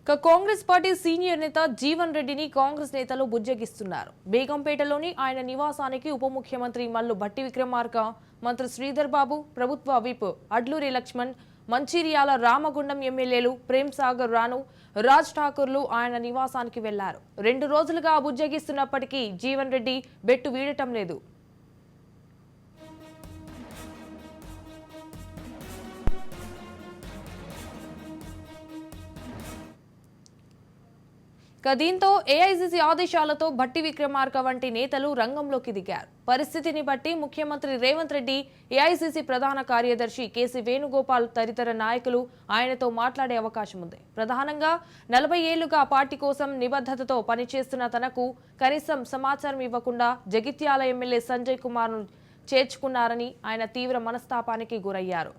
Congress party senior నేత జీవన్ రెడ్డిని కాంగ్రెస్ నేతలు బుజ్జగిస్తున్నారు. బేగంపేటలోని ఆయన నివాసానికి ఉప ముఖ్యమంత్రి మల్లు భట్టి విక్రమార్క, మంత్రి శ్రీధర్ బాబు, ప్రభుత్వ విప్ అడ్లూరి లక్ష్మణ్, మంచిర్యాల రామగుండం ఎమ్మెల్యేలు ప్రేమ్ సాగర్ రాను, రాజ్ ఠాకూర్లు ఆయన నివాసానికి వెళ్లారు. 2 రోజులుగా బుజ్జగిస్తున్నప్పటికీ జీవన్ రెడ్డి బెట్టు వీడటం లేదు. దీంతో ఏఐసీసీ ఆదేశాలతో భట్టి విక్రమార్క వంటి నేతలు రంగంలోకి దిగారు. పరిస్థితిని బట్టి ముఖ్యమంత్రి రేవంత్ రెడ్డి, ఏఐసీసీ ప్రధాన కార్యదర్శి కేసీ వేణుగోపాల్ తదితర నాయకులు ఆయనతో మాట్లాడే అవకాశం ఉంది. ప్రధానంగా 40 ఏళ్లుగా పార్టీ కోసం నిబద్ధతతో పనిచేస్తున్న తనకు కనీసం సమాచారం ఇవ్వకుండా జగిత్యాల ఎమ్మెల్యే సంజయ్ కుమార్ను చేర్చుకున్నారని ఆయన తీవ్ర మనస్తాపానికి గురయ్యారు.